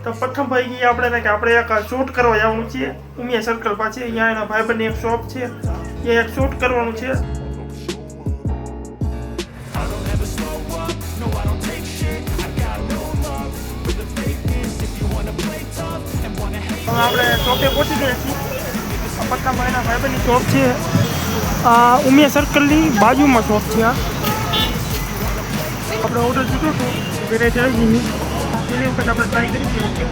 તો પ્રથમ ભાઈ આપણે કે આપણે એક શૂટ કરવા જવાનું છે ઉમિયા સર્કલ પાસે. અહીંયા એના ભાઈબંધની એક શોપ છે, એ એક શૂટ કરવાનું છે. આપણે શોપે પહોંચી ગયા છીએ. પ્રથમ ભાઈના ભાઈબંધની શોપ છે, ઉમિયા સર્કલની બાજુમાં શોપ છે. આપણે ઓર્ડર દીધો હતો, વેરાયટી આવી ગઈ. પેલી વખત આપણે ટ્રાય કરી છે.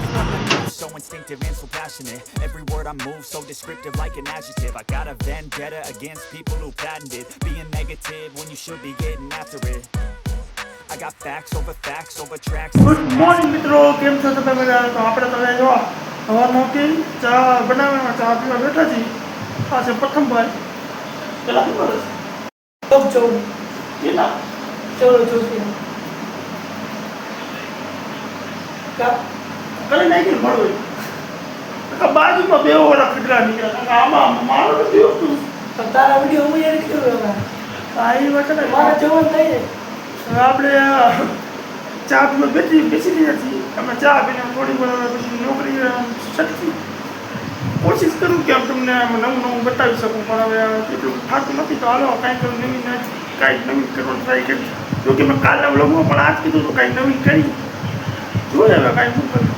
So instinctive and so passionate. Every word I move so descriptive like an adjective. I got a vendetta against people who patented being negative when you should be getting after it. I got facts over tracks. Good morning મિત્રો, કેમ છો તમે બધા? તો આપણે તમે જો સવારમાં ઉઠી ચા બનાવવામાં ચા પીવા બેઠા છીએ. આ છે પ્રથમ ભાઈ. કેટલા વર્ષ? 14. કેટલા? 14. કરી નાખી મળવું બાજુમાં બે ઓરા ખડરા નીકળ્યા. આમાં મારો નથી હોતું. તારા વિડીયો હું એડિટ કરું. આ એ વાત ને મારા જવાન થઈ જાય. આપણે ચા પીવા બેસી રહ્યા છીએ. અમે ચા પીને થોડી વાર પછી નોકરી શકીએ. કોશિશ કરું કે તમને નવું બતાવી શકું, પણ હવે એટલું થતું નથી. તો હાલો કાંઈક નવીન કરવાનું ટ્રાય કરી. જોકે મેં કાલના વ્લોગમાં પણ આજ કીધું તો કાંઈક નવીન કરી જોઈએ. હવે કાંઈ શું કરું.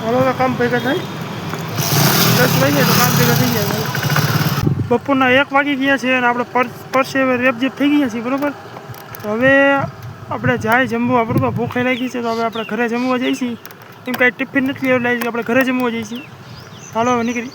હવે કામ ભેગા થાય 10 વાગે તો કામ ભેગા થઈ જાય. બપોરના 1 વાગી ગયા છે અને આપણે પરસે રેપઝેપ થઈ ગયા છીએ, બરાબર. હવે આપણે જાય જમવા, બરાબર. ભૂખે લાગી છે તો હવે આપણે ઘરે જમવા જઈશું. એમ કાંઈ ટિફિન નથી લેવું લાગી, આપણે ઘરે જમવા જઈશું. ચાલો હવે નીકળી.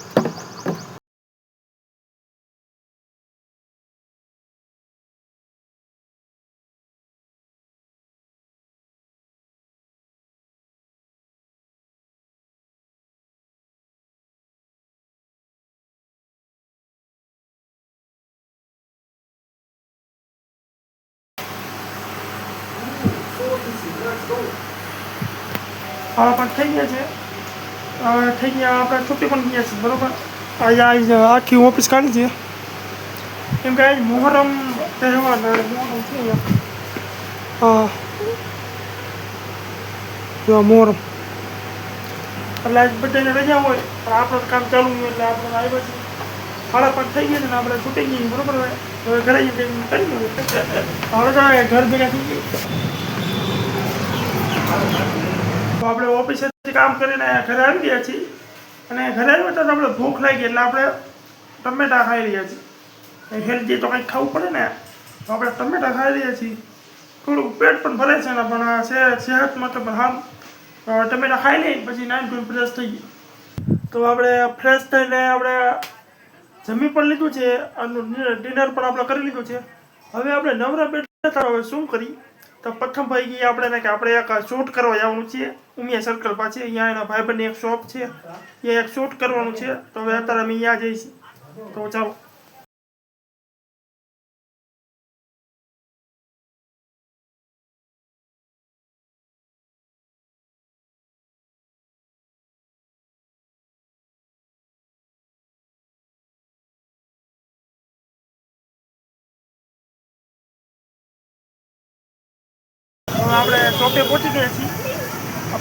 હા પણ થઈ ગયા છે, થઈ ગયા. આપણે છૂટી પણ ગયા છીએ, બરાબર. અહીંયા આખી ઓફિસ કાઢી છે. કેમ કે આજ મોહરમ તહેવાર મોહરમ છે. હા જો મોહરમ એટલે આજ બધાને રજા હોય, પણ આપણું કામ ચાલુ હોય એટલે આપણે આવ્યા છીએ. 5:30 થઈ ગયા છે ને આપણે છૂટી ગઈ, બરાબર. હવે ઘરે જઈને કરી હવે તો ઘર ભેગા થઈ ગઈ. તો આપણે ઓફિસેથી કામ કરીને ઘરે આવી ગયા છીએ. અને ઘરે આવ્યા તો આપણે ભૂખ લાગી એટલે આપણે ટમેટા ખાઈ રહ્યા છીએ. હેલ્ધી તો કંઈક ખાવું પડે ને, તો આપણે ટમેટા ખાઈ રહ્યા છીએ. થોડુંક પેટ પણ ભરે છે ને, પણ સેહત માટે પણ સારું. ટમેટા ખાઈ લઈએ પછી નાઈન ફ્રેશ થઈ ગઈ. તો આપણે ફ્રેશ થઈને આપણે જમી પણ લીધું છે, ડિનર પણ આપણે કરી લીધું છે. હવે આપણે નવરા બેઠા હવે શું કરી? તો પ્રથમ ભાઈ આપણે કે આપણે એક શૂટ કરવા જવાનું છે ઉમિયા સર્કલ પાસે. અહીંયા એના ભાઈબંધની એક શોપ છે, એ એક શૂટ કરવાનું છે. તો હવે અત્યારે અમે અહીંયા જઈશું. તો ચાલો. આપણે શોપે પહોંચી ગયા છીએ.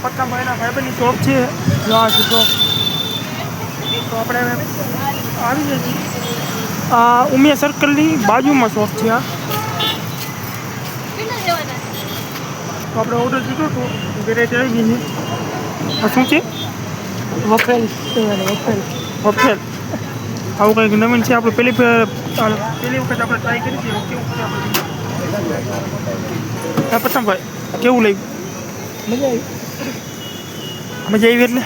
પ્રથમ ભાઈના ભાઈબંધની શોપ છે, જો આ છે શોપ. તો આપણે આવી ગયા છીએ. ઉમિયા સર્કલની બાજુમાં શોપ છે. તો આપણે ઓર્ડર દીધો હતો, વેરાયટી આવી ગઈ છે. આ શું છે? વફેલ. વફેલ. આવું કંઈક નવીન છે. આપણે પહેલી વખત આપણે ટ્રાય કરી છે. કેવું છે આપણે? પ્રથમ ભાઈ કેવું લાગ્યું? મજા આવી એટલે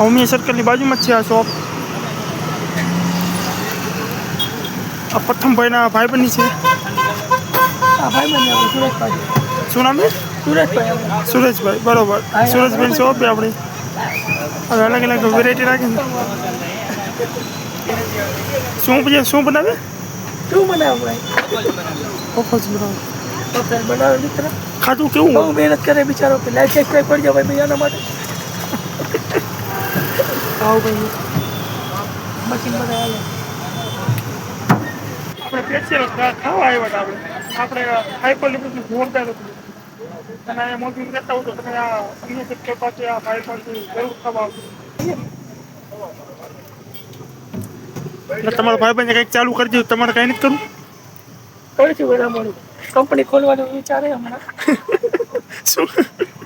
ઉમિયા સર્કલની બાજુમાં જ છે આ શોપ. આ પ્રથમ ભાઈના ભાઈબંધની છે. આ ભાઈબંધ આપણે સુરજભાઈ. શું નામ છે? સુરેશભાઈ, બરોબર. સુરેશભાઈ શોપ છે આપણી. હવે અલગ અલગ વેરાયટી રાખે ને. શું બનાવે? શું બનાવે ભાઈ? ઓફર્સ બનાવે. વફેલ બનાવે મિત્ર. ખાધું કેવું બહુ મહેનત કરે બિચારો કે લાઈક સબસ્ક્રાઈબ કરજો ભાઈ બીજાના માટે. આવો ભાઈ મશીન બધા હાલે. આપણે સ્પેશિયલ ખાવા આવ્યા હતા આપણે હાઈપર લીધું જોરદાર હતું અને અહીંયા મોટી કરતા હોય તો તમે આ અન્ય જગ્યા પાસે આ હાઈપરથી જરૂર ખાવા આવજો એટલે તમારા ભાઈબંધને કંઈક ચાલુ કરી દીધું તમારે કંઈ નથી કરવું કરીશું બધા મળી કંપની ખોલવાનું વિચારે હમણાં. શું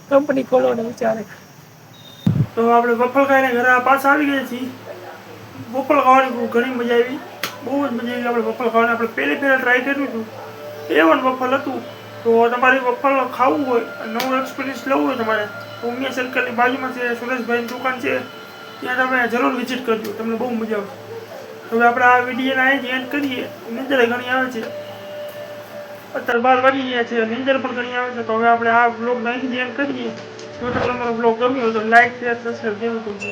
કંપની ખોલવાનું વિચારે. તો આપણે વફલ ખાઈને ઘરે પાછા આવી ગયા છીએ વફલ ખાવાની બહુ ઘણી મજા આવી બહુ જ મજા આવી આપણે વફલ ખાવાની આપણે પહેલી ટ્રાય કર્યું હતું A1 વફલ હતું તો તમારે વફલ ખાવું હોય નવું એક્સપિરિયન્સ લેવું હોય તમારે તો ઉમિયા સર્કલની બાજુમાં છે સુરેશભાઈની દુકાન છે ત્યાં તમે જરૂર વિઝિટ કરજો તમને બહુ મજા આવશે હવે આપણે આ વિડીયોને અહીંથી એન્ડ કરીએ નીંદર ઘણી આવે છે અત્યારે 12 વાગી ગયા છે નીંદર પણ ઘણી આવે છે તો હવે આપણે આ બ્લોગ અહીંથી એન્ડ કરીએ જો તમારો બ્લોગ ગમ્યો તો લાઈક શેર સબસ્ક્રાઈબ જરૂર કરજો